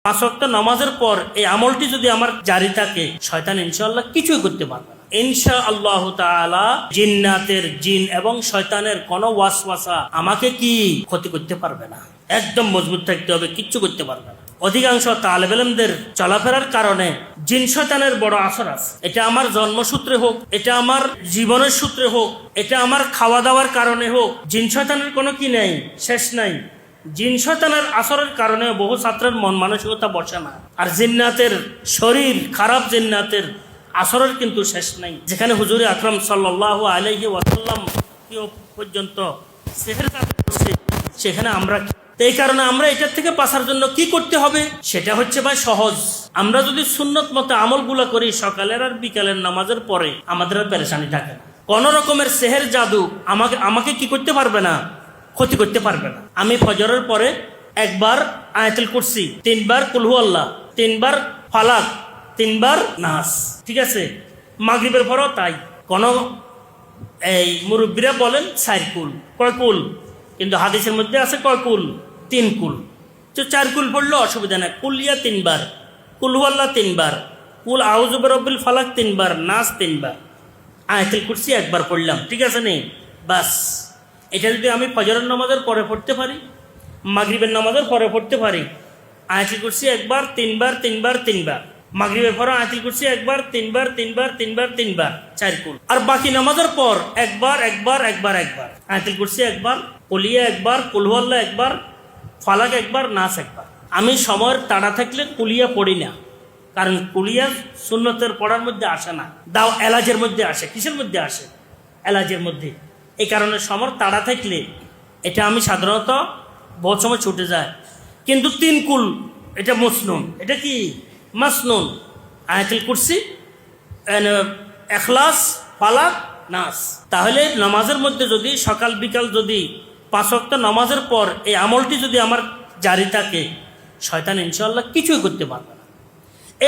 পাঁচ ওয়াক্ত নামাজের পর এই আমলটি যদি আমার জারি থাকে, শয়তান ইনশাআল্লাহ কিছুই করতে পারবে না। ইনশাআল্লাহ তাআলা জিন্নাতের জিন এবং শয়তানের কোনো ওয়াসওয়াসা আমাকে কি ক্ষতি করতে পারবে না। একদম মজবুত থাকতে হবে, কিচ্ছু করতে পারবে না। অধিকাংশ তালেব ইলমদের চলাফেরার কারণে জিন শয়তানের বড় আসর আছে। এটা আমার জন্মসূত্রে হোক, এটা আমার জীবনের সূত্রে হোক, এটা আমার খাওয়া দাওয়ার কারণে হোক, জিন শয়তানের কোনো কি নেই, শেষ নাই। জিন শয়তানের আসরের কারণে বহু ছাত্রের মন মানসিকতা বসে না। আর জিন্নাতের শরীর খারাপ, জিন্নাতের আসরের কিন্তু শেষ নাই। যেখানে হুজুর আকরাম সাল্লাল্লাহু আলাইহি ওয়াসাল্লাম পর্যন্ত সেহের করছে, সেখানে আমরা এই কারণে আমরা এটার থেকে বাঁচার জন্য কি করতে হবে সেটা হচ্ছে ভাই সহজ। আমরা যদি সুন্নত মতো আমলগুলো করি সকালের আর বিকালের নামাজের পরে, আমাদের আর পেরেশানি থাকে না। কোন রকমের সেহের জাদু আমাকে কি করতে পারবে না, ক্ষতি করতে পারবে না। আমি ফজরের পরে একবার আয়াতুল কুরসি, 3 বার কুল হু আল্লাহ, 3 বার ফালাক, 3 বার নাস, ঠিক আছে। মাগরিবের পরও তাই। কোন এই মুরব্বীরা বলেন 4 কুল, কয় কুল? কিন্তু হাদিসের মধ্যে আছে কয় কুল? 3 কুল। তো 4 কুল পড়লেও অসুবিধা নেই। কুলিয়া 3 বার, কুল হু আল্লাহ 3 বার, কুল আউযু বিরাব্বিল ফালাক 3 বার, নাস 3 বার, আয়াতুল কুরসি একবার পড়লাম, ঠিক আছে নি? বাস। এটা যদি আমি ফজরের নামাজের পরে পড়তে পারি, মাগরিবের নামাজের পরে পড়তে পারি, আয়াতুল কুরসি একবার, 3 বার, 3 বার, 3 বার, মাগরিবের পরে আয়াতুল কুরসি একবার, 3 বার, 3 বার, 3 বার, 3 বার, 4 কুল। আর বাকি নামাজের পর একবার একবার একবার একবার আয়াতুল কুরসি একবার, কুলিয়া একবার, কুল হু আল্লাহ একবার, ফালাক একবার, নাস একবার। আমি সময়ের তাড়া থাকলে কুলিয়া পড়ি না, কারণ কুলিয়া সুন্নতের পড়ার মধ্যে আসে না, দাও এলাজের মধ্যে আসে। কিসের মধ্যে আসে? এলাজের মধ্যে। এই কারণে সমর তাড়া থাকলে এটা আমি সাধারণত বহুত সময় ছুটে যায়। কিন্তু 3 কুল এটা মসনুন, এটা কি মাসনুন। আয়াতুল কুরসি, ইখলাস, ফালাক, নাস। তাহলে নামাজের মধ্যে যদি সকাল বিকাল যদি 5 ওয়াক্ত নামাজের পর এই আমলটি যদি আমার জারি থাকে, শয়তান ইনশাআল্লাহ কিছুই করতে পারবে না।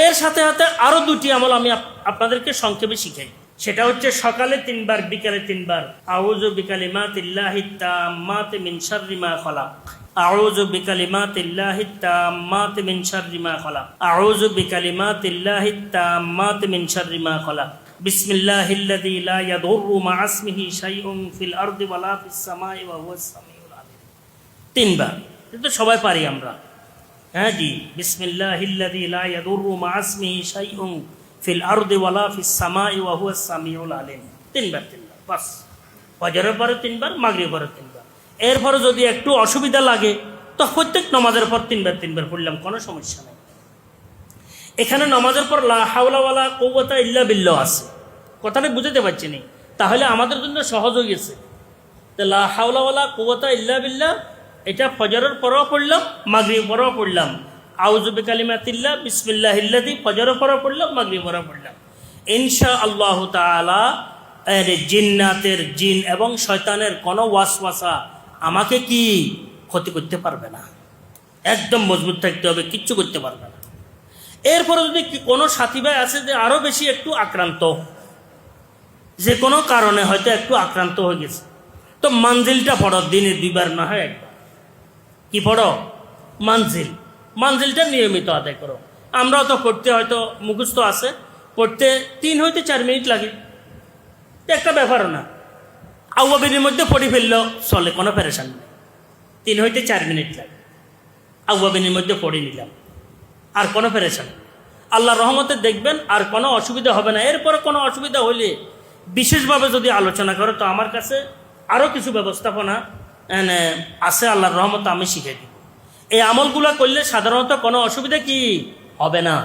এর সাথে সাথে আরো 2টি আমল আমি আপনাদেরকে সংক্ষেপে শিখাই। সেটা হচ্ছে সকালে 3 বার, বিকালে 3 বার আউযু বিকালিমাতিল্লাহিত তাম্মাতি মিন শাররি মা খালাক, আউযু বিকালিমাতিল্লাহিত তাম্মাতি মিন শাররি মা খালাক, আউযু বিকালিমাতিল্লাহিত তাম্মাতি মিন শাররি মা খালাক, বিসমিল্লাহিল্লাযী লা ইয়াদুররু মা ইসমিহি শাইউন ফিল আরদি ওয়ালা ফিস সামাই ওয়া হুয়াস সামিউল আলিম। 3 বার। এটা সবাই পারি আমরা। হ্যাঁ জি, বিসমিল্লাহিল্লাযী লা ইয়াদুররু মা ইসমিহি শাইউন ফিল আরদি ওয়ালা ফিস সামাই ওয়া হুয়াস সামিউল আলিম। 3 বার, 3 বার বাস। ফজরের পরে 3 বার, মাগরিবের পরে 3 বার। এরপরে যদি একটু অসুবিধা লাগে তো প্রত্যেক নামাজের পর 3 বার 3 বার পড়লাম, কোনো সমস্যা নেই। এখানে নামাজের পর লা হাওলা ওয়ালা কুওয়াতা ইল্লা বিল্লাহ আছে, কথাটা বুঝতে পারছি না। তাহলে আমাদের জন্য সহজ হয়ে গেছে। তো লা হাওলা ওয়ালা কুওয়াতা ইল্লা বিল্লাহ এটা ফজরের পরেও পড়লাম, মাগরিবের পরেও পড়লাম। আউযু বিকালিমাতিল্লাহ বিসমিল্লাহিল্লাযী ফজরের পরেও পড়লাম, মাগরিবের পরেও পড়লাম। ইনশাআল্লাহ তাআলা জিন্নাতের জিন এবং শয়তানের কোনো ওয়াসওয়াসা আমাকে কি ক্ষতি করতে পারবে না। একদম মজবুত থাকতে হবে, কিচ্ছু করতে পারবে না। এরপরে যদি কোনো সাথী ভাই আছে যে আরো বেশি একটু আক্রান্ত, যে কোনো কারণে হয়তো একটু আক্রান্ত হয়ে গেছে, তো মানজিলটা পড়ো, দিনে 2 বার না হয় 1 বার। কি পড়ো? মানজিলটা নিয়মিত আদায় করো। আমরাও তো পড়তে হয়তো মুখস্থ আছে, পড়তে 3 হইতে 4 মিনিট লাগে, একটা ব্যাপারও না। আউয়াবিনের মধ্যে পড়ে ফেললেও চলে, কোনো পেরেশান নেই। 3 হইতে 4 মিনিট লাগে, আউয়াবিনের মধ্যে পড়ে নিলাম, আর কোনো পেরেশান নেই। আল্লাহর রহমতে দেখবেন আর কোনো অসুবিধা হবে না। এরপরে কোনো অসুবিধা হইলে বিশেষভাবে যদি আলোচনা করো, তো আমার কাছে আরও কিছু ব্যবস্থাপনা আছে, আল্লাহর রহমতে আমি শিখে দিব। এই আমলগুলো করলে সাধারণত কোনো অসুবিধা কি হবে না।